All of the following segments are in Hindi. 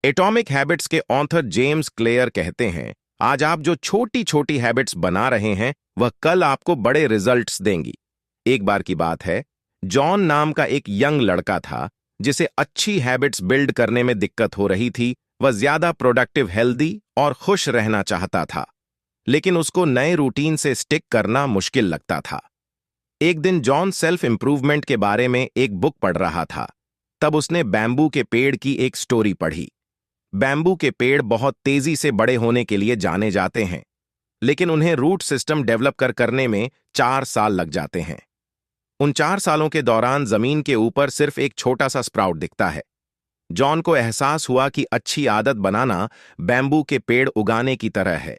एटॉमिक हैबिट्स के ऑथर जेम्स क्लेयर कहते हैं, आज आप जो छोटी छोटी हैबिट्स बना रहे हैं वह कल आपको बड़े रिजल्ट्स देंगी। एक बार की बात है, जॉन नाम का एक यंग लड़का था जिसे अच्छी हैबिट्स बिल्ड करने में दिक्कत हो रही थी। वह ज्यादा प्रोडक्टिव, हेल्दी और खुश रहना चाहता था, लेकिन उसको नए रूटीन से स्टिक करना मुश्किल लगता था। एक दिन जॉन सेल्फ इंप्रूवमेंट के बारे में एक बुक पढ़ रहा था। तब उसने बैम्बू के पेड़ की एक स्टोरी पढ़ी। बैम्बू के पेड़ बहुत तेजी से बड़े होने के लिए जाने जाते हैं, लेकिन उन्हें रूट सिस्टम डेवलप करने में 4 साल लग जाते हैं। उन 4 सालों के दौरान जमीन के ऊपर सिर्फ एक छोटा सा स्प्राउट दिखता है। जॉन को एहसास हुआ कि अच्छी आदत बनाना बैम्बू के पेड़ उगाने की तरह है।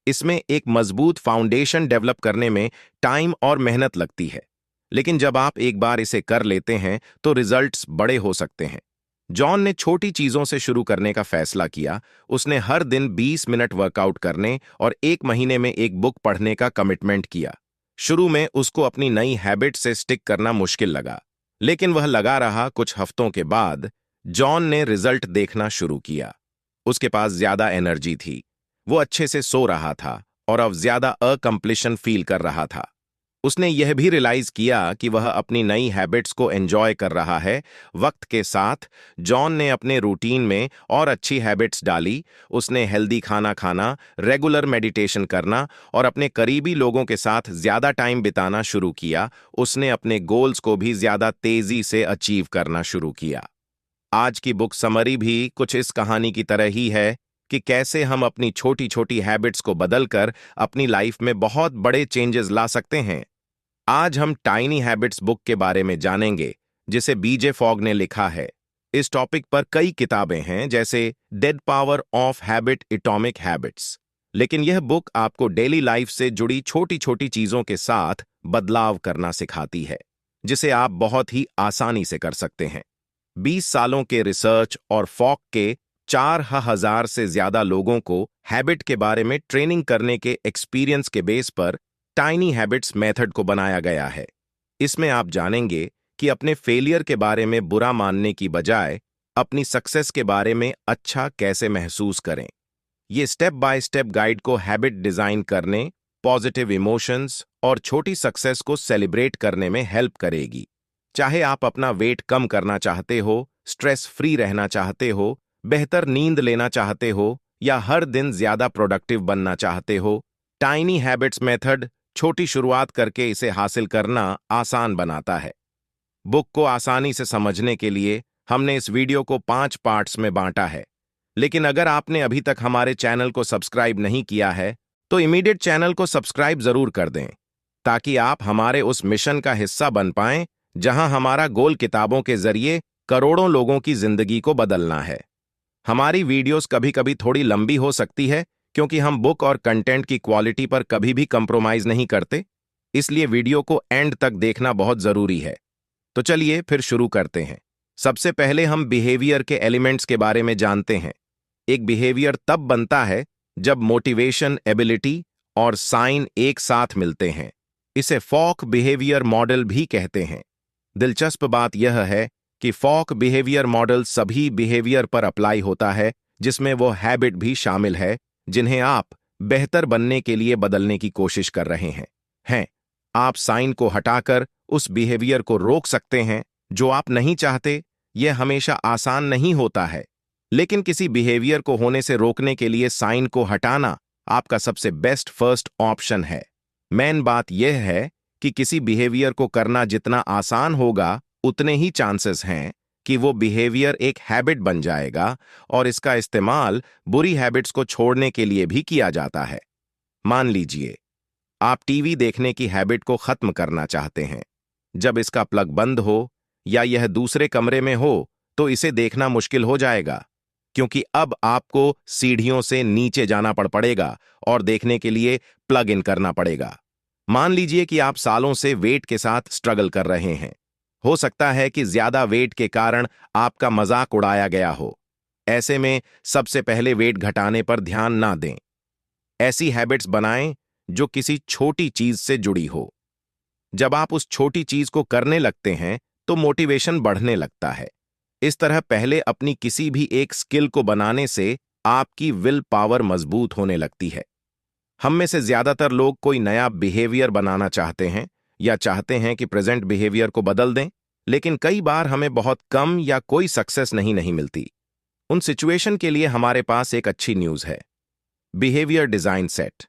इसमें एक मजबूत फाउंडेशन डेवलप करने में टाइम और मेहनत लगती है, लेकिन जब आप एक बार इसे कर लेते हैं तो रिजल्ट्स बड़े हो सकते हैं। जॉन ने छोटी चीजों से शुरू करने का फैसला किया। उसने हर दिन 20 मिनट वर्कआउट करने और 1 महीने में एक बुक पढ़ने का कमिटमेंट किया। शुरू में उसको अपनी नई हैबिट से स्टिक करना मुश्किल लगा, लेकिन वह लगा रहा। कुछ हफ्तों के बाद जॉन ने रिजल्ट देखना शुरू किया। उसके पास ज्यादा एनर्जी थी, वो अच्छे से सो रहा था और अब ज्यादा अकम्प्लीशन फील कर रहा था। उसने यह भी रियलाइज किया कि वह अपनी नई हैबिट्स को एंजॉय कर रहा है। वक्त के साथ जॉन ने अपने रूटीन में और अच्छी हैबिट्स डाली। उसने हेल्दी खाना खाना, रेगुलर मेडिटेशन करना और अपने करीबी लोगों के साथ ज्यादा टाइम बिताना शुरू किया। उसने अपने गोल्स को भी ज्यादा तेजी से अचीव करना शुरू किया। आज की बुक समरी भी कुछ इस कहानी की तरह ही है कि कैसे हम अपनी छोटी छोटी हैबिट्स को बदलकर अपनी लाइफ में बहुत बड़े चेंजेस ला सकते हैं। आज हम टाइनी हैबिट्स बुक के बारे में जानेंगे, जिसे बीजे फॉग ने लिखा है। इस टॉपिक पर कई किताबें हैं, जैसे dead power of habit, atomic habits, लेकिन यह बुक आपको डेली लाइफ से जुड़ी छोटी छोटी चीजों के साथ बदलाव करना सिखाती है, जिसे आप बहुत ही आसानी से कर सकते हैं। 20 सालों के रिसर्च और फॉग के 4,000 से ज्यादा लोगों को हैबिट के बारे में ट्रेनिंग करने के एक्सपीरियंस के बेस पर टाइनी हैबिट्स मेथड को बनाया गया है। इसमें आप जानेंगे कि अपने फेलियर के बारे में बुरा मानने की बजाय अपनी सक्सेस के बारे में अच्छा कैसे महसूस करें। ये स्टेप बाय स्टेप गाइड को हैबिट डिजाइन करने, पॉजिटिव इमोशंस और छोटी सक्सेस को सेलिब्रेट करने में हेल्प करेगी। चाहे आप अपना वेट कम करना चाहते हो, स्ट्रेस फ्री रहना चाहते हो, बेहतर नींद लेना चाहते हो या हर दिन ज्यादा प्रोडक्टिव बनना चाहते हो, टाइनी हैबिट्स मेथड छोटी शुरुआत करके इसे हासिल करना आसान बनाता है। बुक को आसानी से समझने के लिए हमने इस वीडियो को 5 पार्ट्स में बांटा है, लेकिन अगर आपने अभी तक हमारे चैनल को सब्सक्राइब नहीं किया है तो इमीडिएट चैनल को सब्सक्राइब जरूर कर दें, ताकि आप हमारे उस मिशन का हिस्सा बन पाएं जहां हमारा गोल किताबों के जरिए करोड़ों लोगों की जिंदगी को बदलना है। हमारी वीडियोस कभी कभी थोड़ी लंबी हो सकती है, क्योंकि हम बुक और कंटेंट की क्वालिटी पर कभी भी कंप्रोमाइज नहीं करते, इसलिए वीडियो को एंड तक देखना बहुत जरूरी है। तो चलिए फिर शुरू करते हैं। सबसे पहले हम बिहेवियर के एलिमेंट्स के बारे में जानते हैं। एक बिहेवियर तब बनता है जब मोटिवेशन, एबिलिटी और साइन एक साथ मिलते हैं। इसे फॉक बिहेवियर मॉडल भी कहते हैं। दिलचस्प बात यह है कि फॉक बिहेवियर मॉडल सभी बिहेवियर पर अप्लाई होता है, जिसमें वो हैबिट भी शामिल है जिन्हें आप बेहतर बनने के लिए बदलने की कोशिश कर रहे हैं। आप साइन को हटाकर उस बिहेवियर को रोक सकते हैं जो आप नहीं चाहते। यह हमेशा आसान नहीं होता है, लेकिन किसी बिहेवियर को होने से रोकने के लिए साइन को हटाना आपका सबसे बेस्ट फर्स्ट ऑप्शन है। मेन बात यह है कि किसी बिहेवियर को करना जितना आसान होगा, उतने ही चांसेस हैं कि वो बिहेवियर एक हैबिट बन जाएगा, और इसका इस्तेमाल बुरी हैबिट्स को छोड़ने के लिए भी किया जाता है। मान लीजिए आप टीवी देखने की हैबिट को खत्म करना चाहते हैं। जब इसका प्लग बंद हो या यह दूसरे कमरे में हो तो इसे देखना मुश्किल हो जाएगा, क्योंकि अब आपको सीढ़ियों से नीचे जाना पड़ेगा और देखने के लिए प्लग इन करना पड़ेगा। मान लीजिए कि आप सालों से वेट के साथ स्ट्रगल कर रहे हैं। हो सकता है कि ज्यादा वेट के कारण आपका मजाक उड़ाया गया हो। ऐसे में सबसे पहले वेट घटाने पर ध्यान ना दें। ऐसी हैबिट्स बनाएं जो किसी छोटी चीज से जुड़ी हो। जब आप उस छोटी चीज को करने लगते हैं तो मोटिवेशन बढ़ने लगता है। इस तरह पहले अपनी किसी भी एक स्किल को बनाने से आपकी विल पावर मजबूत होने लगती है। हम में से ज्यादातर लोग कोई नया बिहेवियर बनाना चाहते हैं या चाहते हैं कि प्रेजेंट बिहेवियर को बदल दें, लेकिन कई बार हमें बहुत कम या कोई सक्सेस नहीं मिलती। उन सिचुएशन के लिए हमारे पास एक अच्छी न्यूज़ है, बिहेवियर डिजाइन सेट।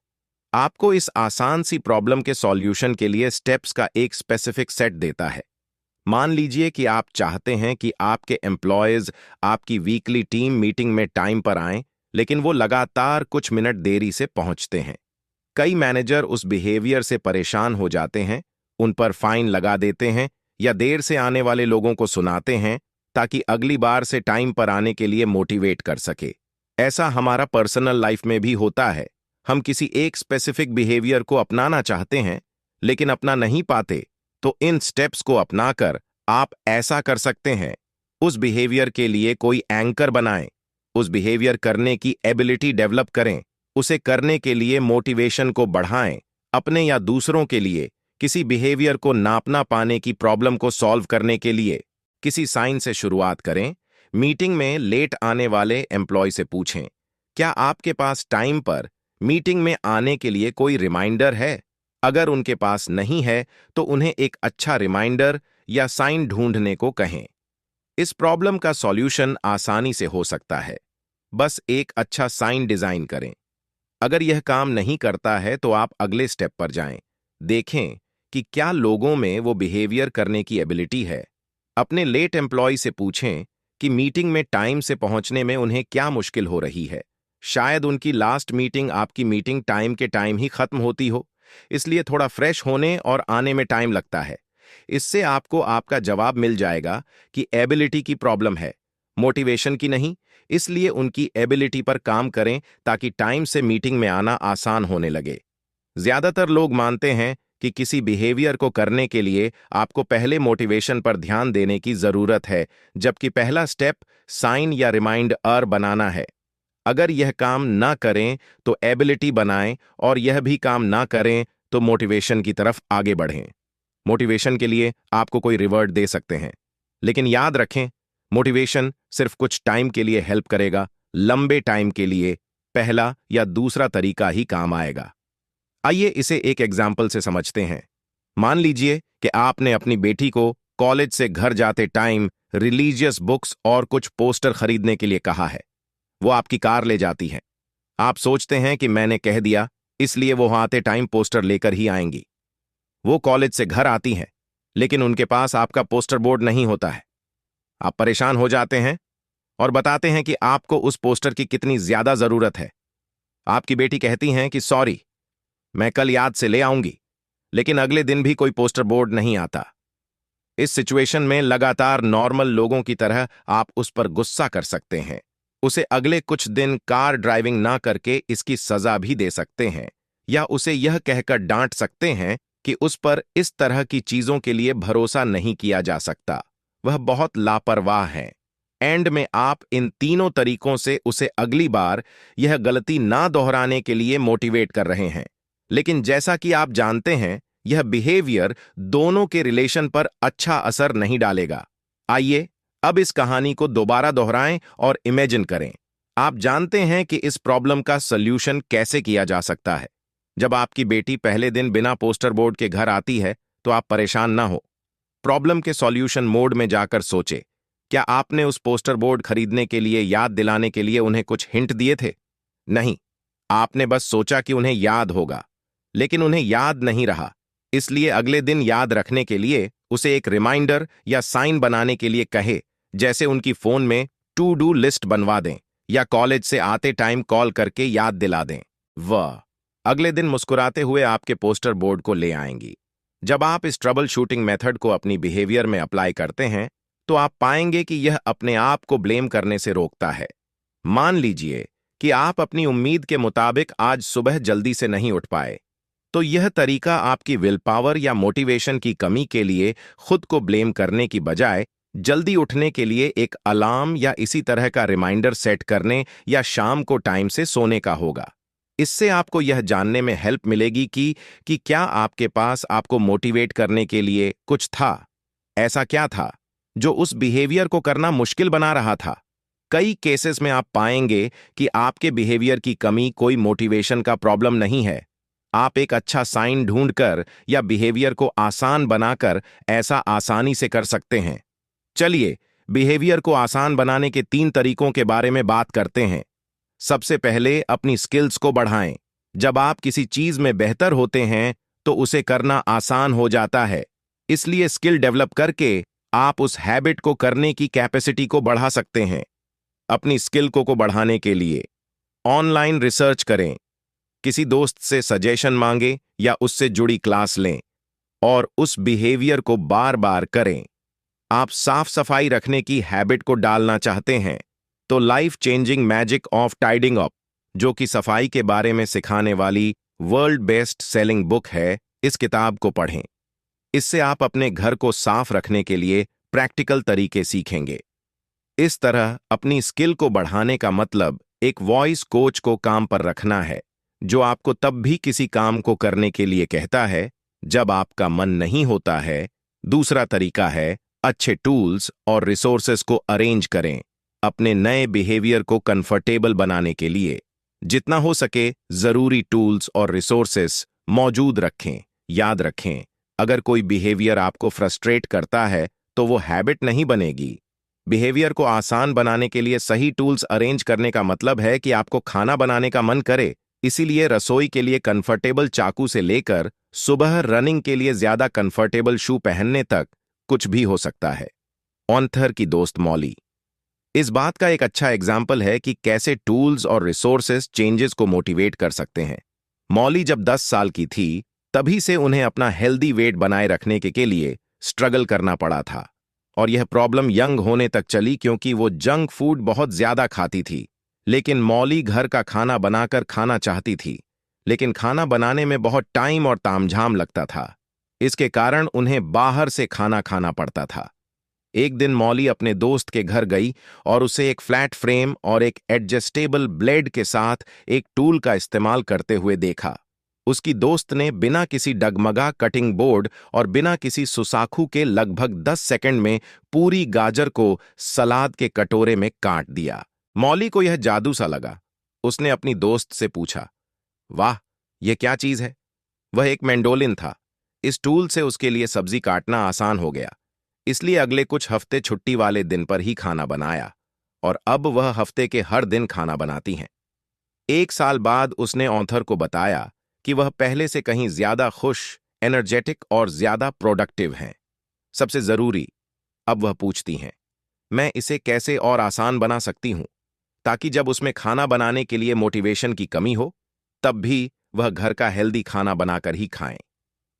आपको इस आसान सी प्रॉब्लम के सॉल्यूशन के लिए स्टेप्स का एक स्पेसिफिक सेट देता है। मान लीजिए कि आप चाहते हैं कि आपके एम्प्लॉयज आपकी वीकली टीम मीटिंग में टाइम पर आएं, लेकिन वो लगातार कुछ मिनट देरी से पहुंचते हैं। कई मैनेजर उस बिहेवियर से परेशान हो जाते हैं, उन पर फाइन लगा देते हैं या देर से आने वाले लोगों को सुनाते हैं ताकि अगली बार से टाइम पर आने के लिए मोटिवेट कर सके। ऐसा हमारा पर्सनल लाइफ में भी होता है। हम किसी एक स्पेसिफिक बिहेवियर को अपनाना चाहते हैं लेकिन अपना नहीं पाते, तो इन स्टेप्स को अपनाकर आप ऐसा कर सकते हैं। उस बिहेवियर के लिए कोई एंकर बनाएं, उस बिहेवियर करने की एबिलिटी डेवलप करें, उसे करने के लिए मोटिवेशन को बढ़ाएं। अपने या दूसरों के लिए किसी बिहेवियर को नापना पाने की प्रॉब्लम को सॉल्व करने के लिए किसी साइन से शुरुआत करें। मीटिंग में लेट आने वाले एम्प्लॉय से पूछें, क्या आपके पास टाइम पर मीटिंग में आने के लिए कोई रिमाइंडर है? अगर उनके पास नहीं है तो उन्हें एक अच्छा रिमाइंडर या साइन ढूंढने को कहें। इस प्रॉब्लम का सॉल्यूशन आसानी से हो सकता है, बस एक अच्छा साइन डिजाइन करें। अगर यह काम नहीं करता है तो आप अगले स्टेप पर जाएं। देखें कि क्या लोगों में वो बिहेवियर करने की एबिलिटी है। अपने लेट एम्प्लॉय से पूछें कि मीटिंग में टाइम से पहुंचने में उन्हें क्या मुश्किल हो रही है। शायद उनकी लास्ट मीटिंग आपकी मीटिंग टाइम के टाइम ही खत्म होती हो, इसलिए थोड़ा फ्रेश होने और आने में टाइम लगता है। इससे आपको आपका जवाब मिल जाएगा कि एबिलिटी की प्रॉब्लम है, मोटिवेशन की नहीं। इसलिए उनकी एबिलिटी पर काम करें ताकि टाइम से मीटिंग में आना आसान होने लगे। ज्यादातर लोग मानते हैं कि किसी बिहेवियर को करने के लिए आपको पहले मोटिवेशन पर ध्यान देने की जरूरत है, जबकि पहला स्टेप साइन या रिमाइंडर बनाना है। अगर यह काम ना करें तो एबिलिटी बनाएं, और यह भी काम ना करें तो मोटिवेशन की तरफ आगे बढ़ें। मोटिवेशन के लिए आपको कोई रिवॉर्ड दे सकते हैं, लेकिन याद रखें, मोटिवेशन सिर्फ कुछ टाइम के लिए हेल्प करेगा, लंबे टाइम के लिए पहला या दूसरा तरीका ही काम आएगा। आइए इसे एक एग्जाम्पल से समझते हैं। मान लीजिए कि आपने अपनी बेटी को कॉलेज से घर जाते टाइम रिलीजियस बुक्स और कुछ पोस्टर खरीदने के लिए कहा है। वो आपकी कार ले जाती है। आप सोचते हैं कि मैंने कह दिया, इसलिए वो आते टाइम पोस्टर लेकर ही आएंगी। वो कॉलेज से घर आती हैं, लेकिन उनके पास आपका पोस्टर बोर्ड नहीं होता है। आप परेशान हो जाते हैं और बताते हैं कि आपको उस पोस्टर की कितनी ज्यादा जरूरत है। आपकी बेटी कहती हैं कि सॉरी, मैं कल याद से ले आऊंगी, लेकिन अगले दिन भी कोई पोस्टर बोर्ड नहीं आता। इस सिचुएशन में लगातार नॉर्मल लोगों की तरह आप उस पर गुस्सा कर सकते हैं। उसे अगले कुछ दिन कार ड्राइविंग ना करके इसकी सजा भी दे सकते हैं, या उसे यह कहकर डांट सकते हैं कि उस पर इस तरह की चीजों के लिए भरोसा नहीं किया जा सकता, वह बहुत लापरवाह है। एंड में आप इन तीनों तरीकों से उसे अगली बार यह गलती ना दोहराने के लिए मोटिवेट कर रहे हैं। लेकिन जैसा कि आप जानते हैं, यह बिहेवियर दोनों के रिलेशन पर अच्छा असर नहीं डालेगा। आइए अब इस कहानी को दोबारा दोहराएं और इमेजिन करें। आप जानते हैं कि इस प्रॉब्लम का सल्यूशन कैसे किया जा सकता है। जब आपकी बेटी पहले दिन बिना पोस्टर बोर्ड के घर आती है तो आप परेशान ना हो। प्रॉब्लम के सॉल्यूशन मोड में जाकर सोचे, क्या आपने उस पोस्टर बोर्ड खरीदने के लिए याद दिलाने के लिए उन्हें कुछ हिंट दिए थे? नहीं, आपने बस सोचा कि उन्हें याद होगा, लेकिन उन्हें याद नहीं रहा। इसलिए अगले दिन याद रखने के लिए उसे एक रिमाइंडर या साइन बनाने के लिए कहे, जैसे उनकी फोन में टू डू लिस्ट बनवा दें या कॉलेज से आते टाइम कॉल करके याद दिला दें। वह अगले दिन मुस्कुराते हुए आपके पोस्टर बोर्ड को ले आएंगी। जब आप इस ट्रबल शूटिंग मेथड को अपनी बिहेवियर में अप्लाई करते हैं तो आप पाएंगे कि यह अपने आप को ब्लेम करने से रोकता है। मान लीजिए कि आप अपनी उम्मीद के मुताबिक आज सुबह जल्दी से नहीं उठ पाए, तो यह तरीका आपकी विल पावर या मोटिवेशन की कमी के लिए खुद को ब्लेम करने की बजाय जल्दी उठने के लिए एक अलार्म या इसी तरह का रिमाइंडर सेट करने या शाम को टाइम से सोने का होगा। इससे आपको यह जानने में हेल्प मिलेगी कि क्या आपके पास आपको मोटिवेट करने के लिए कुछ था। ऐसा क्या था जो उस बिहेवियर को करना मुश्किल बना रहा था। कई केसेस में आप पाएंगे कि आपके बिहेवियर की कमी कोई मोटिवेशन का प्रॉब्लम नहीं है। आप एक अच्छा साइन ढूंढकर या बिहेवियर को आसान बनाकर ऐसा आसानी से कर सकते हैं। चलिए, बिहेवियर को आसान बनाने के 3 तरीकों के बारे में बात करते हैं। सबसे पहले अपनी स्किल्स को बढ़ाएं। जब आप किसी चीज में बेहतर होते हैं तो उसे करना आसान हो जाता है। इसलिए स्किल डेवलप करके आप उस हैबिट को करने की कैपेसिटी को बढ़ा सकते हैं। अपनी स्किल को बढ़ाने के लिए ऑनलाइन रिसर्च करें, किसी दोस्त से सजेशन मांगे या उससे जुड़ी क्लास लें और उस बिहेवियर को बार बार करें। आप साफ सफाई रखने की हैबिट को डालना चाहते हैं तो life changing magic of tidying up, जो कि सफाई के बारे में सिखाने वाली वर्ल्ड बेस्ट सेलिंग बुक है, इस किताब को पढ़ें। इससे आप अपने घर को साफ रखने के लिए प्रैक्टिकल तरीके सीखेंगे। इस तरह अपनी स्किल को बढ़ाने का मतलब एक वॉइस कोच को काम पर रखना है, जो आपको तब भी किसी काम को करने के लिए कहता है जब आपका मन नहीं होता है। दूसरा तरीका है अच्छे टूल्स और रिसोर्सेस को अरेंज करें। अपने नए बिहेवियर को कंफर्टेबल बनाने के लिए जितना हो सके जरूरी टूल्स और रिसोर्सेस मौजूद रखें। याद रखें, अगर कोई बिहेवियर आपको फ्रस्ट्रेट करता है तो वो हैबिट नहीं बनेगी। बिहेवियर को आसान बनाने के लिए सही टूल्स अरेंज करने का मतलब है कि आपको खाना बनाने का मन करे, इसीलिए रसोई के लिए कंफर्टेबल चाकू से लेकर सुबह रनिंग के लिए ज्यादा कंफर्टेबल शू पहनने तक कुछ भी हो सकता है। ऑथर की दोस्त मॉली इस बात का एक अच्छा एग्जाम्पल है कि कैसे टूल्स और रिसोर्सेस चेंजेस को मोटिवेट कर सकते हैं। मॉली जब 10 साल की थी तभी से उन्हें अपना हेल्दी वेट बनाए रखने के लिए स्ट्रगल करना पड़ा था, और यह प्रॉब्लम यंग होने तक चली क्योंकि वो जंक फूड बहुत ज्यादा खाती थी। लेकिन मॉली घर का खाना बनाकर खाना चाहती थी, लेकिन खाना बनाने में बहुत टाइम और तामझाम लगता था। इसके कारण उन्हें बाहर से खाना खाना पड़ता था। एक दिन मॉली अपने दोस्त के घर गई और उसे एक फ्लैट फ्रेम और एक एडजस्टेबल ब्लेड के साथ एक टूल का इस्तेमाल करते हुए देखा। उसकी दोस्त ने बिना किसी डगमगा कटिंग बोर्ड और बिना किसी सुसाखू के लगभग 10 सेकंड में पूरी गाजर को सलाद के कटोरे में काट दिया। मॉली को यह जादू सा लगा। उसने अपनी दोस्त से पूछा, वाह, यह क्या चीज है? वह एक मैंडोलिन था। इस टूल से उसके लिए सब्जी काटना आसान हो गया, इसलिए अगले कुछ हफ्ते छुट्टी वाले दिन पर ही खाना बनाया और अब वह हफ्ते के हर दिन खाना बनाती हैं। 1 साल बाद उसने ऑथर को बताया कि वह पहले से कहीं ज्यादा खुश, एनर्जेटिक और ज्यादा प्रोडक्टिव हैं। सबसे जरूरी, अब वह पूछती हैं, मैं इसे कैसे और आसान बना सकती हूं ताकि जब उसमें खाना बनाने के लिए मोटिवेशन की कमी हो तब भी वह घर का हेल्दी खाना बनाकर ही खाएं।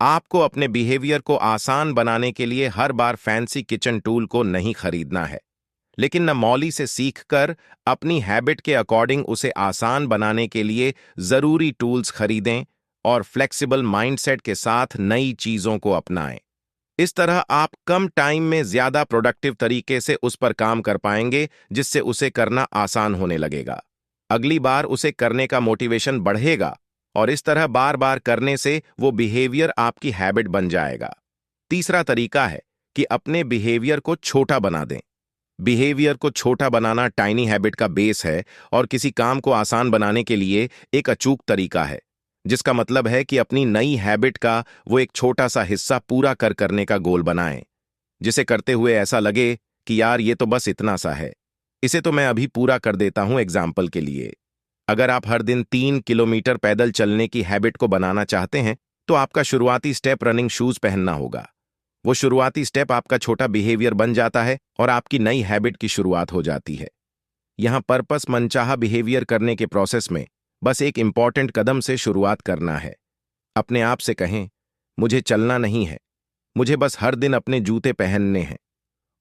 आपको अपने बिहेवियर को आसान बनाने के लिए हर बार फैंसी किचन टूल को नहीं खरीदना है, लेकिन न मॉली से सीखकर अपनी हैबिट के अकॉर्डिंग उसे आसान बनाने के लिए जरूरी टूल्स खरीदें और फ्लेक्सिबल माइंडसेट के साथ नई चीजों को अपनाएं। इस तरह आप कम टाइम में ज्यादा प्रोडक्टिव तरीके से उस पर काम कर पाएंगे, जिससे उसे करना आसान होने लगेगा। अगली बार उसे करने का मोटिवेशन बढ़ेगा और इस तरह बार बार करने से वो बिहेवियर आपकी हैबिट बन जाएगा। तीसरा तरीका है कि अपने बिहेवियर को छोटा बना दें। बिहेवियर को छोटा बनाना टाइनी हैबिट का बेस है और किसी काम को आसान बनाने के लिए एक अचूक तरीका है, जिसका मतलब है कि अपनी नई हैबिट का वो एक छोटा सा हिस्सा पूरा करने का गोल बनाएं, जिसे करते हुए ऐसा लगे कि यार ये तो बस इतना सा है, इसे तो मैं अभी पूरा कर देता हूं। एग्जाम्पल के लिए, अगर आप हर दिन 3 किलोमीटर पैदल चलने की हैबिट को बनाना चाहते हैं तो आपका शुरुआती स्टेप रनिंग शूज पहनना होगा। वो शुरुआती स्टेप आपका छोटा बिहेवियर बन जाता है और आपकी नई हैबिट की शुरुआत हो जाती है। यहां पर्पस मनचाहा बिहेवियर करने के प्रोसेस में बस एक इंपॉर्टेंट कदम से शुरुआत करना है। अपने आप से कहें, मुझे चलना नहीं है, मुझे बस हर दिन अपने जूते पहनने हैं।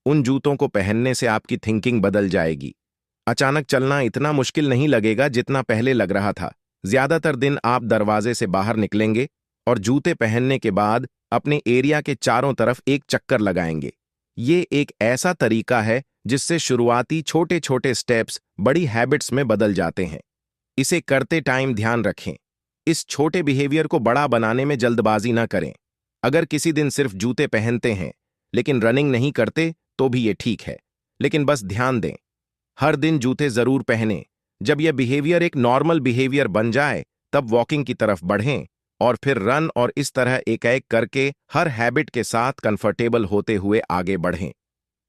उन जूतों को पहनने से आपकी थिंकिंग बदल जाएगी। अचानक चलना इतना मुश्किल नहीं लगेगा जितना पहले लग रहा था। ज्यादातर दिन आप दरवाजे से बाहर निकलेंगे और जूते पहनने के बाद अपने एरिया के चारों तरफ एक चक्कर लगाएंगे। ये एक ऐसा तरीका है जिससे शुरुआती छोटे छोटे स्टेप्स बड़ी हैबिट्स में बदल जाते हैं। इसे करते टाइम ध्यान रखें, इस छोटे बिहेवियर को बड़ा बनाने में जल्दबाजी ना करें। अगर किसी दिन सिर्फ जूते पहनते हैं लेकिन रनिंग नहीं करते तो भी ये ठीक है, लेकिन बस ध्यान दें, हर दिन जूते जरूर पहनें। जब यह बिहेवियर एक नॉर्मल बिहेवियर बन जाए, तब वॉकिंग की तरफ बढ़ें और फिर रन, और इस तरह एक एक करके हर हैबिट के साथ कंफर्टेबल होते हुए आगे बढ़ें।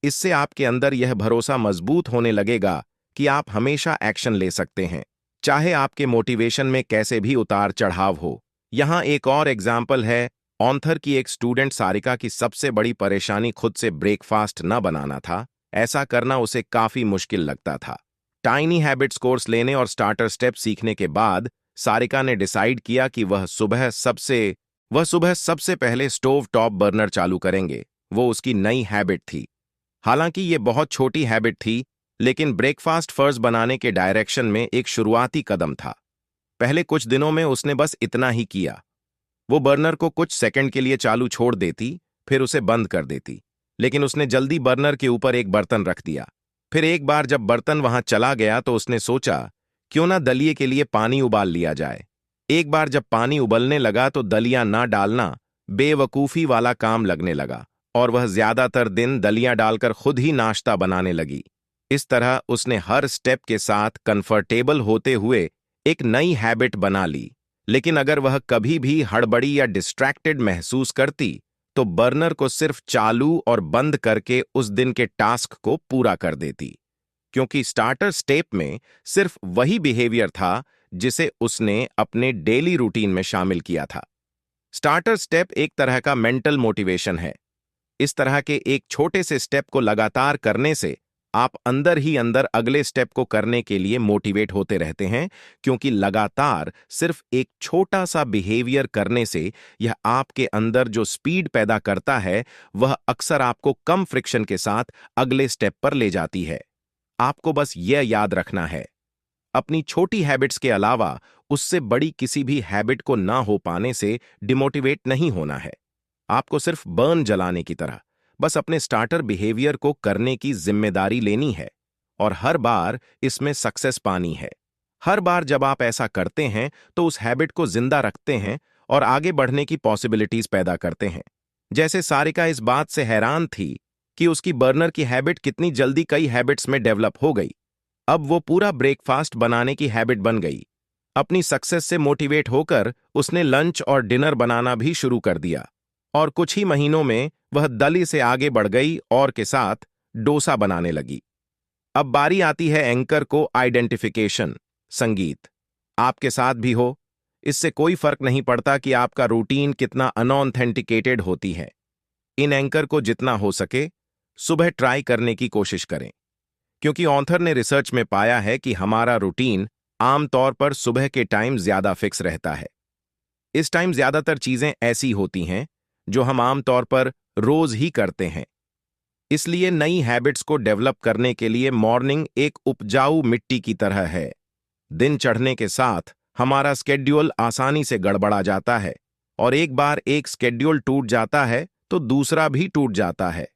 इससे आपके अंदर यह भरोसा मजबूत होने लगेगा कि आप हमेशा एक्शन ले सकते हैं, चाहे आपके मोटिवेशन में कैसे भी उतार चढ़ाव हो। यहाँ एक और एग्जाम्पल है। ऑथर की एक स्टूडेंट सारिका की सबसे बड़ी परेशानी खुद से ब्रेकफास्ट न बनाना था। ऐसा करना उसे काफी मुश्किल लगता था। टाइनी हैबिट्स कोर्स लेने और स्टार्टर स्टेप सीखने के बाद सारिका ने डिसाइड किया कि वह सुबह सबसे पहले स्टोव टॉप बर्नर चालू करेंगे। वो उसकी नई हैबिट थी। हालांकि ये बहुत छोटी हैबिट थी, लेकिन ब्रेकफास्ट फर्स्ट बनाने के डायरेक्शन में एक शुरुआती कदम था। पहले कुछ दिनों में उसने बस इतना ही किया। वो बर्नर को कुछ सेकंड के लिए चालू छोड़ देती, फिर उसे बंद कर देती। लेकिन उसने जल्दी बर्नर के ऊपर एक बर्तन रख दिया। फिर एक बार जब बर्तन वहां चला गया तो उसने सोचा, क्यों ना दलिये के लिए पानी उबाल लिया जाए। एक बार जब पानी उबलने लगा तो दलिया ना डालना बेवकूफी वाला काम लगने लगा, और वह ज्यादातर दिन दलिया डालकर खुद ही नाश्ता बनाने लगी। इस तरह उसने हर स्टेप के साथ कंफर्टेबल होते हुए एक नई हैबिट बना ली। लेकिन अगर वह कभी भी हड़बड़ी या डिस्ट्रैक्टेड महसूस करती, तो बर्नर को सिर्फ चालू और बंद करके उस दिन के टास्क को पूरा कर देती, क्योंकि स्टार्टर स्टेप में सिर्फ वही बिहेवियर था जिसे उसने अपने डेली रूटीन में शामिल किया था। स्टार्टर स्टेप एक तरह का मेंटल मोटिवेशन है। इस तरह के एक छोटे से स्टेप को लगातार करने से आप अंदर ही अंदर अगले स्टेप को करने के लिए मोटिवेट होते रहते हैं, क्योंकि लगातार सिर्फ एक छोटा सा बिहेवियर करने से यह आपके अंदर जो स्पीड पैदा करता है, वह अक्सर आपको कम फ्रिक्शन के साथ अगले स्टेप पर ले जाती है। आपको बस यह याद रखना है, अपनी छोटी हैबिट्स के अलावा उससे बड़ी किसी भी हैबिट को ना हो पाने से डिमोटिवेट नहीं होना है। आपको सिर्फ बर्न जलाने की तरह बस अपने स्टार्टर बिहेवियर को करने की जिम्मेदारी लेनी है, और हर बार इसमें सक्सेस पानी है। हर बार जब आप ऐसा करते हैं तो उस हैबिट को जिंदा रखते हैं और आगे बढ़ने की पॉसिबिलिटीज पैदा करते हैं। जैसे सारिका इस बात से हैरान थी कि उसकी बर्नर की हैबिट कितनी जल्दी कई हैबिट्स में डेवलप हो गई। अब वो पूरा ब्रेकफास्ट बनाने की हैबिट बन गई। अपनी सक्सेस से मोटिवेट होकर उसने लंच और डिनर बनाना भी शुरू कर दिया, और कुछ ही महीनों में वह दली से आगे बढ़ गई और के साथ डोसा बनाने लगी। अब बारी आती है एंकर को आइडेंटिफिकेशन। संगीत आपके साथ भी हो, इससे कोई फर्क नहीं पड़ता कि आपका रूटीन कितना अनऑथेंटिकेटेड होती है। इन एंकर को जितना हो सके सुबह ट्राई करने की कोशिश करें, क्योंकि ऑथर ने रिसर्च में पाया है कि हमारा रूटीन आमतौर पर सुबह के टाइम ज्यादा फिक्स रहता है। इस टाइम ज्यादातर चीजें ऐसी होती हैं जो हम आमतौर पर रोज ही करते हैं। इसलिए नई हैबिट्स को डेवलप करने के लिए मॉर्निंग एक उपजाऊ मिट्टी की तरह है। दिन चढ़ने के साथ हमारा स्केड्यूल आसानी से गड़बड़ा जाता है, और एक बार एक स्केड्यूल टूट जाता है तो दूसरा भी टूट जाता है।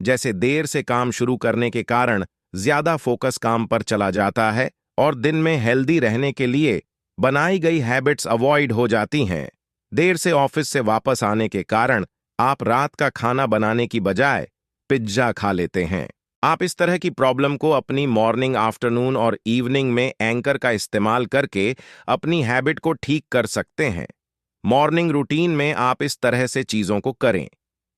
जैसे देर से काम शुरू करने के कारण ज्यादा फोकस काम पर चला जाता है, और दिन में हेल्दी रहने के लिए बनाई गई हैबिट्स अवॉइड हो जाती हैं। देर से ऑफिस से वापस आने के कारण आप रात का खाना बनाने की बजाय पिज्जा खा लेते हैं। आप इस तरह की प्रॉब्लम को अपनी मॉर्निंग, आफ्टरनून और इवनिंग में एंकर का इस्तेमाल करके अपनी हैबिट को ठीक कर सकते हैं। मॉर्निंग रूटीन में आप इस तरह से चीजों को करें।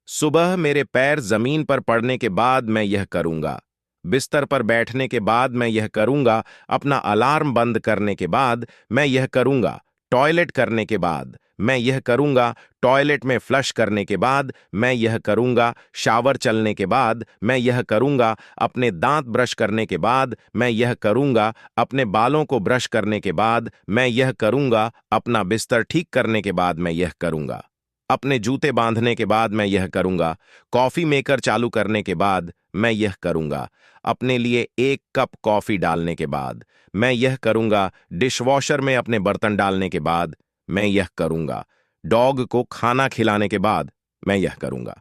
सुबह मेरे पैर जमीन पर पड़ने के बाद मैं यह करूंगा। बिस्तर पर बैठने के बाद मैं यह करूंगा। अपना अलार्म बंद करने के बाद मैं यह करूंगा। टॉयलेट करने के बाद मैं यह करूंगा। टॉयलेट में फ्लश करने के बाद मैं यह करूंगा। शावर चलने के बाद मैं यह करूंगा। अपने दांत ब्रश करने के बाद मैं यह करूंगा। अपने बालों को ब्रश करने के बाद मैं यह करूंगा। अपना बिस्तर ठीक करने के बाद मैं यह करूंगा। अपने जूते बांधने के बाद मैं यह करूंगा। कॉफी मेकर चालू करने के बाद मैं यह करूंगा। अपने लिए 1 कप कॉफी डालने के बाद मैं यह करूंगा। डिशवॉशर में अपने बर्तन डालने के बाद मैं यह करूंगा। डॉग को खाना खिलाने के बाद मैं यह करूंगा।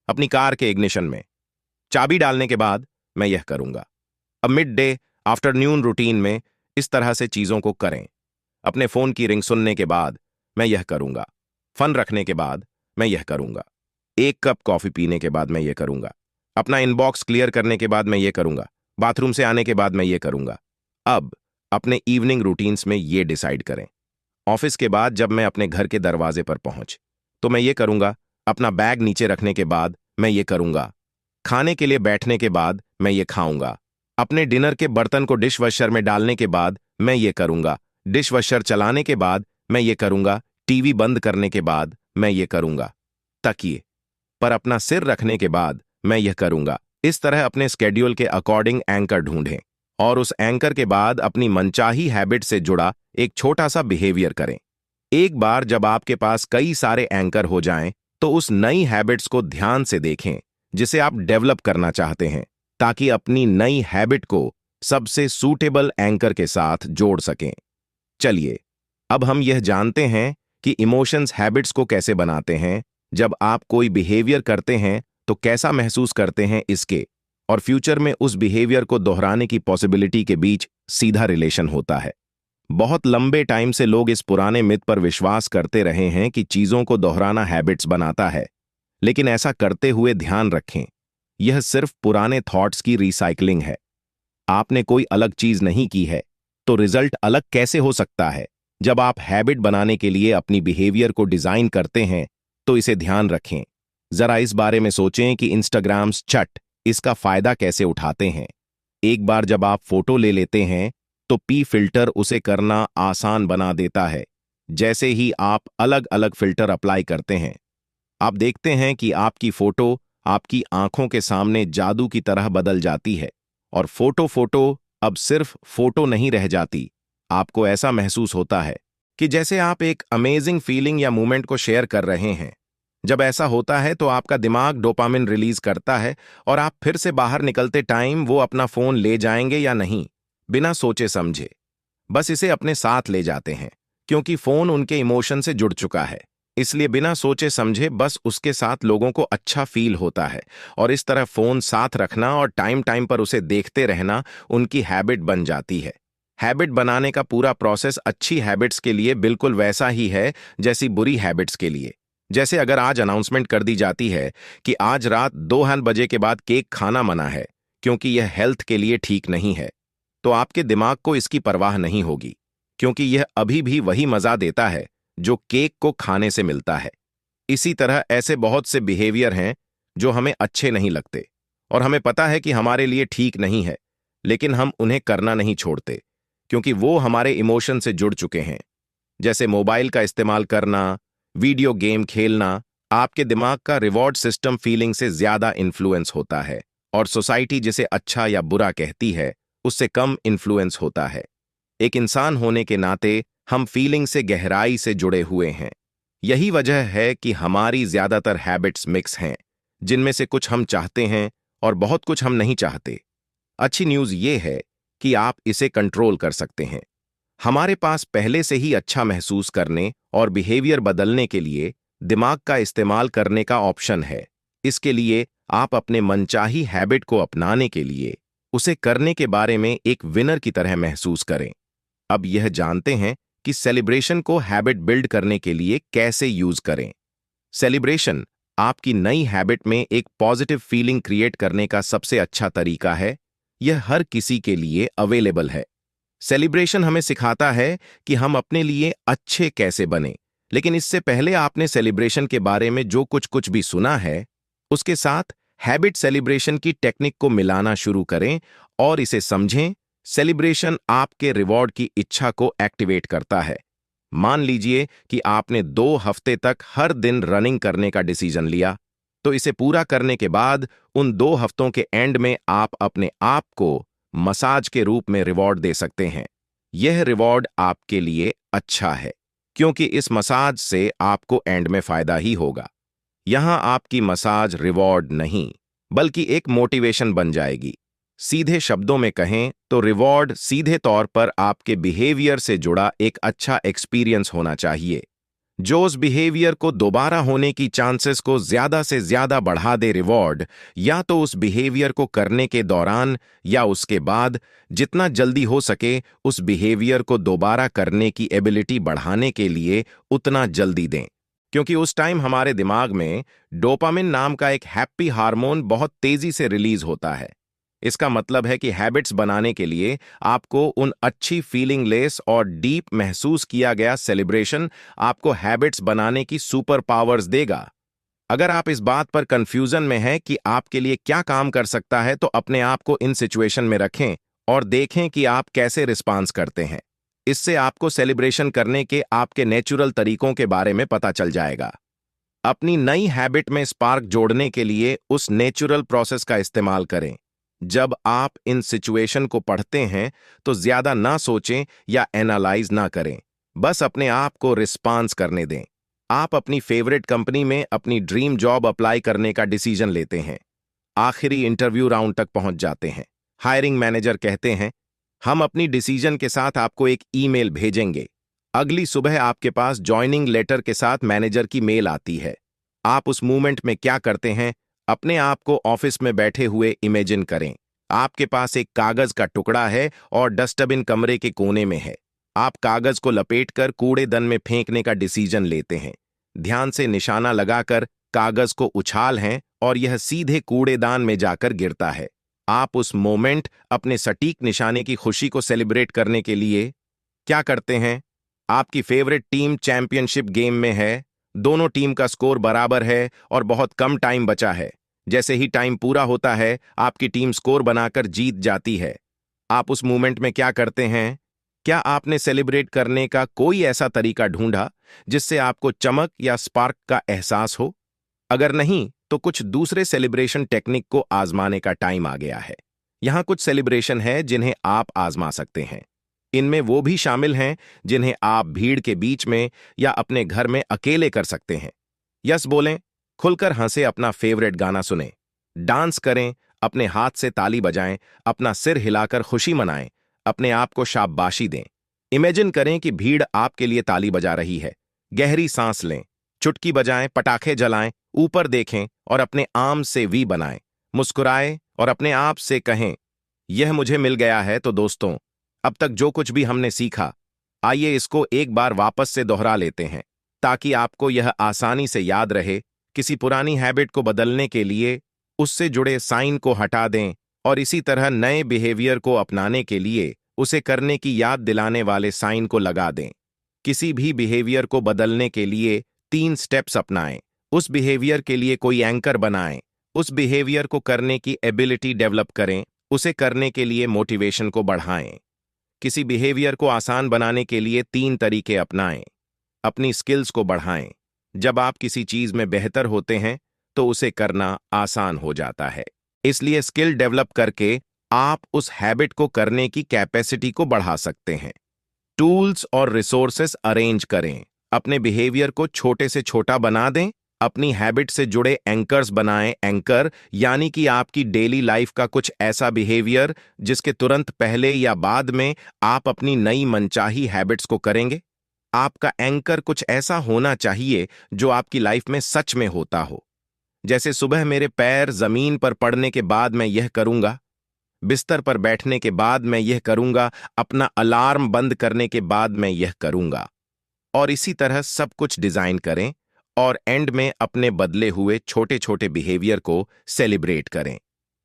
अपनी कार के इग्निशन में चाबी डालने के बाद मैं यह करूंगा। अब मिड डे आफ्टरनून रूटीन में इस तरह से चीजों को करें। अपने फोन की रिंग सुनने के बाद मैं यह करूंगा। फन रखने के बाद मैं यह करूंगा। 1 कप कॉफी पीने के बाद मैं यह करूंगा। अपना इनबॉक्स क्लियर करने के बाद मैं ये करूंगा, बाथरूम से आने के बाद मैं ये करूंगा। अब अपने इवनिंग रूटीन्स में ये डिसाइड करें। ऑफिस के बाद जब मैं अपने घर के दरवाजे पर पहुंच तो मैं ये करूंगा, अपना बैग नीचे रखने के बाद मैं ये करूंगा, खाने के लिए बैठने के बाद मैं ये खाऊंगा, अपने डिनर के बर्तन को डिश वॉशर में डालने के बाद मैं ये करूंगा, डिश वॉशर चलाने के बाद मैं ये करूंगा, टीवी बंद करने के बाद मैं ये करूंगा, तकिए पर अपना सिर रखने के बाद मैं यह करूंगा। इस तरह अपने स्केड्यूल के अकॉर्डिंग एंकर ढूंढें और उस एंकर के बाद अपनी मनचाही हैबिट से जुड़ा एक छोटा सा बिहेवियर करें। एक बार जब आपके पास कई सारे एंकर हो जाएं, तो उस नई हैबिट्स को ध्यान से देखें जिसे आप डेवलप करना चाहते हैं, ताकि अपनी नई हैबिट को सबसे सूटेबल एंकर के साथ जोड़ सकें। चलिए, अब हम यह जानते हैं कि इमोशंस हैबिट्स को कैसे बनाते हैं, जब आप कोई बिहेवियर करते हैं तो कैसा महसूस करते हैं इसके, और फ्यूचर में उस बिहेवियर को दोहराने की पॉसिबिलिटी के बीच सीधा रिलेशन होता है। बहुत लंबे टाइम से लोग इस पुराने मिथ पर विश्वास करते रहे हैं कि चीजों को दोहराना हैबिट्स बनाता है, लेकिन ऐसा करते हुए ध्यान रखें, यह सिर्फ पुराने थॉट्स की रिसाइकलिंग है। आपने कोई अलग चीज नहीं की है, तो रिजल्ट अलग कैसे हो सकता है? जब आप हैबिट बनाने के लिए अपनी बिहेवियर को डिजाइन करते हैं, तो इसे ध्यान रखें। जरा इस बारे में सोचें कि इंस्टाग्राम्स चट इसका फायदा कैसे उठाते हैं। एक बार जब आप फोटो ले लेते हैं, तो पी फिल्टर उसे करना आसान बना देता है। जैसे ही आप अलग अलग फिल्टर अप्लाई करते हैं, आप देखते हैं कि आपकी फोटो आपकी आंखों के सामने जादू की तरह बदल जाती है, और फोटो अब सिर्फ फोटो नहीं रह जाती। आपको ऐसा महसूस होता है कि जैसे आप एक अमेजिंग फीलिंग या मूवमेंट को शेयर कर रहे हैं। जब ऐसा होता है तो आपका दिमाग डोपामिन रिलीज करता है और आप फिर से बाहर निकलते टाइम वो अपना फोन ले जाएंगे या नहीं, बिना सोचे समझे बस इसे अपने साथ ले जाते हैं, क्योंकि फोन उनके इमोशन से जुड़ चुका है। इसलिए बिना सोचे समझे बस उसके साथ लोगों को अच्छा फील होता है, और इस तरह फोन साथ रखना और टाइम टाइम पर उसे देखते रहना उनकी हैबिट बन जाती है। हैबिट बनाने का पूरा प्रोसेस अच्छी हैबिट्स के लिए बिल्कुल वैसा ही है जैसी बुरी हैबिट्स के लिए। जैसे अगर आज अनाउंसमेंट कर दी जाती है कि आज रात 2 बजे के बाद केक खाना मना है क्योंकि यह हेल्थ के लिए ठीक नहीं है, तो आपके दिमाग को इसकी परवाह नहीं होगी, क्योंकि यह अभी भी वही मजा देता है जो केक को खाने से मिलता है। इसी तरह ऐसे बहुत से बिहेवियर हैं जो हमें अच्छे नहीं लगते और हमें पता है कि हमारे लिए ठीक नहीं है, लेकिन हम उन्हें करना नहीं छोड़ते क्योंकि वो हमारे इमोशन से जुड़ चुके हैं। जैसे मोबाइल का इस्तेमाल करना, वीडियो गेम खेलना, आपके दिमाग का रिवॉर्ड सिस्टम फीलिंग से ज्यादा इन्फ्लुएंस होता है, और सोसाइटी जिसे अच्छा या बुरा कहती है उससे कम इन्फ्लुएंस होता है। एक इंसान होने के नाते हम फीलिंग से गहराई से जुड़े हुए हैं। यही वजह है कि हमारी ज्यादातर हैबिट्स मिक्स हैं, जिनमें से कुछ हम चाहते हैं और बहुत कुछ हम नहीं चाहते। अच्छी न्यूज़ ये है कि आप इसे कंट्रोल कर सकते हैं। हमारे पास पहले से ही अच्छा महसूस करने और बिहेवियर बदलने के लिए दिमाग का इस्तेमाल करने का ऑप्शन है। इसके लिए आप अपने मनचाही हैबिट को अपनाने के लिए उसे करने के बारे में एक विनर की तरह महसूस करें। अब यह जानते हैं कि सेलिब्रेशन को हैबिट बिल्ड करने के लिए कैसे यूज करें। सेलिब्रेशन आपकी नई हैबिट में एक पॉजिटिव फीलिंग क्रिएट करने का सबसे अच्छा तरीका है। यह हर किसी के लिए अवेलेबल है। सेलिब्रेशन हमें सिखाता है कि हम अपने लिए अच्छे कैसे बने, लेकिन इससे पहले आपने सेलिब्रेशन के बारे में जो कुछ भी सुना है, उसके साथ हैबिट सेलिब्रेशन की टेक्निक को मिलाना शुरू करें और इसे समझें। सेलिब्रेशन आपके रिवॉर्ड की इच्छा को एक्टिवेट करता है। मान लीजिए कि आपने 2 हफ्ते तक हर दिन रनिंग करने का डिसीजन लिया, तो इसे पूरा करने के बाद उन 2 हफ्तों के एंड में आप अपने आप को मसाज के रूप में रिवॉर्ड दे सकते हैं। यह रिवॉर्ड आपके लिए अच्छा है, क्योंकि इस मसाज से आपको एंड में फायदा ही होगा। यहां आपकी मसाज रिवॉर्ड नहीं, बल्कि एक मोटिवेशन बन जाएगी। सीधे शब्दों में कहें तो रिवॉर्ड सीधे तौर पर आपके बिहेवियर से जुड़ा एक अच्छा एक्सपीरियंस होना चाहिए, जो उस बिहेवियर को दोबारा होने की चांसेस को ज्यादा से ज्यादा बढ़ा दे। रिवॉर्ड या तो उस बिहेवियर को करने के दौरान या उसके बाद जितना जल्दी हो सके उस बिहेवियर को दोबारा करने की एबिलिटी बढ़ाने के लिए उतना जल्दी दें। क्योंकि उस टाइम हमारे दिमाग में डोपामिन नाम का एक हैप्पी हार्मोन बहुत तेजी से रिलीज होता है। इसका मतलब है कि हैबिट्स बनाने के लिए आपको उन अच्छी फीलिंग लेस और डीप महसूस किया गया सेलिब्रेशन आपको हैबिट्स बनाने की सुपर पावर्स देगा। अगर आप इस बात पर कंफ्यूजन में हैं कि आपके लिए क्या काम कर सकता है, तो अपने आप को इन सिचुएशन में रखें और देखें कि आप कैसे रिस्पॉन्स करते हैं। इससे आपको सेलिब्रेशन करने के आपके नेचुरल तरीकों के बारे में पता चल जाएगा। अपनी नई हैबिट में स्पार्क जोड़ने के लिए उस नेचुरल प्रोसेस का इस्तेमाल करें। जब आप इन सिचुएशन को पढ़ते हैं तो ज्यादा ना सोचें या एनालाइज ना करें, बस अपने आप को रिस्पॉन्स करने दें। आप अपनी फेवरेट कंपनी में अपनी ड्रीम जॉब अप्लाई करने का डिसीजन लेते हैं। आखिरी इंटरव्यू राउंड तक पहुंच जाते हैं। हायरिंग मैनेजर कहते हैं, हम अपनी डिसीजन के साथ आपको एक ईमेल भेजेंगे। अगली सुबह आपके पास जॉइनिंग लेटर के साथ मैनेजर की मेल आती है। आप उस मूवमेंट में क्या करते हैं? अपने आप को ऑफिस में बैठे हुए इमेजिन करें। आपके पास एक कागज का टुकड़ा है और डस्टबिन कमरे के कोने में है। आप कागज को लपेटकर कूड़ेदान में फेंकने का डिसीजन लेते हैं। ध्यान से निशाना लगाकर कागज को उछाल हैं और यह सीधे कूड़ेदान में जाकर गिरता है। आप उस मोमेंट, अपने सटीक निशाने की खुशी को सेलिब्रेट करने के लिए क्या करते हैं? आपकी फेवरेट टीम चैंपियनशिप गेम में है, दोनों टीम का स्कोर बराबर है और बहुत कम टाइम बचा है। जैसे ही टाइम पूरा होता है, आपकी टीम स्कोर बनाकर जीत जाती है। आप उस मोमेंट में क्या करते हैं? क्या आपने सेलिब्रेट करने का कोई ऐसा तरीका ढूंढा जिससे आपको चमक या स्पार्क का एहसास हो? अगर नहीं, तो कुछ दूसरे सेलिब्रेशन टेक्निक को आजमाने का टाइम आ गया है। यहां कुछ सेलिब्रेशन है जिन्हें आप आजमा सकते हैं। इनमें वो भी शामिल हैं जिन्हें आप भीड़ के बीच में या अपने घर में अकेले कर सकते हैं। यस बोलें, खुलकर हंसे, अपना फेवरेट गाना सुने, डांस करें, अपने हाथ से ताली बजाएं, अपना सिर हिलाकर खुशी मनाएं, अपने आप को शाबाशी दें। इमेजिन करें कि भीड़ आपके लिए ताली बजा रही है। गहरी सांस लें, चुटकी बजाएं, पटाखे जलाएं, ऊपर देखें और अपने आम से वी बनाएं। मुस्कुराएं और अपने आप से कहें, यह मुझे मिल गया है। तो दोस्तों, अब तक जो कुछ भी हमने सीखा, आइए इसको एक बार वापस से दोहरा लेते हैं ताकि आपको यह आसानी से याद रहे। किसी पुरानी हैबिट को बदलने के लिए उससे जुड़े साइन को हटा दें और इसी तरह नए बिहेवियर को अपनाने के लिए उसे करने की याद दिलाने वाले साइन को लगा दें। किसी भी बिहेवियर को बदलने के लिए 3 स्टेप्स अपनाएं। उस बिहेवियर के लिए कोई एंकर बनाएं, उस बिहेवियर को करने की एबिलिटी डेवलप करें, उसे करने के लिए मोटिवेशन को बढ़ाएं। किसी बिहेवियर को आसान बनाने के लिए 3 तरीके अपनाएं। अपनी स्किल्स को बढ़ाएं। जब आप किसी चीज में बेहतर होते हैं तो उसे करना आसान हो जाता है। इसलिए स्किल डेवलप करके आप उस हैबिट को करने की कैपेसिटी को बढ़ा सकते हैं। टूल्स और रिसोर्सेस अरेंज करें। अपने बिहेवियर को छोटे से छोटा बना दें। अपनी हैबिट से जुड़े एंकर्स बनाएं। एंकर यानी कि आपकी डेली लाइफ का कुछ ऐसा बिहेवियर जिसके तुरंत पहले या बाद में आप अपनी नई मनचाही हैबिट्स को करेंगे। आपका एंकर कुछ ऐसा होना चाहिए जो आपकी लाइफ में सच में होता हो। जैसे सुबह मेरे पैर जमीन पर पड़ने के बाद मैं यह करूंगा, बिस्तर पर बैठने के बाद मैं यह करूंगा, अपना अलार्म बंद करने के बाद मैं यह करूंगा। और इसी तरह सब कुछ डिजाइन करें और एंड में अपने बदले हुए छोटे छोटे बिहेवियर को सेलिब्रेट करें।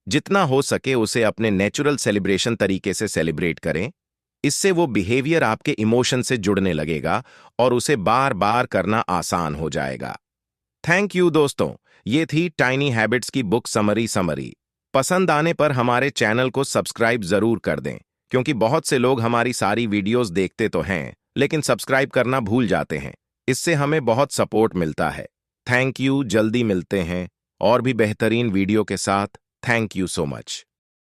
जितना हो सके उसे अपने नेचुरल सेलिब्रेशन तरीके से सेलिब्रेट करें। इससे वो बिहेवियर आपके इमोशन से जुड़ने लगेगा और उसे बार बार करना आसान हो जाएगा। थैंक यू दोस्तों, ये थी टाइनी हैबिट्स की बुक समरी। पसंद आने पर हमारे चैनल को सब्सक्राइब जरूर कर दें, क्योंकि बहुत से लोग हमारी सारी वीडियोस देखते तो हैं लेकिन सब्सक्राइब करना भूल जाते हैं। इससे हमें बहुत सपोर्ट मिलता है। Thank you. जल्दी मिलते हैं और भी बेहतरीन वीडियो के साथ। Thank you so much.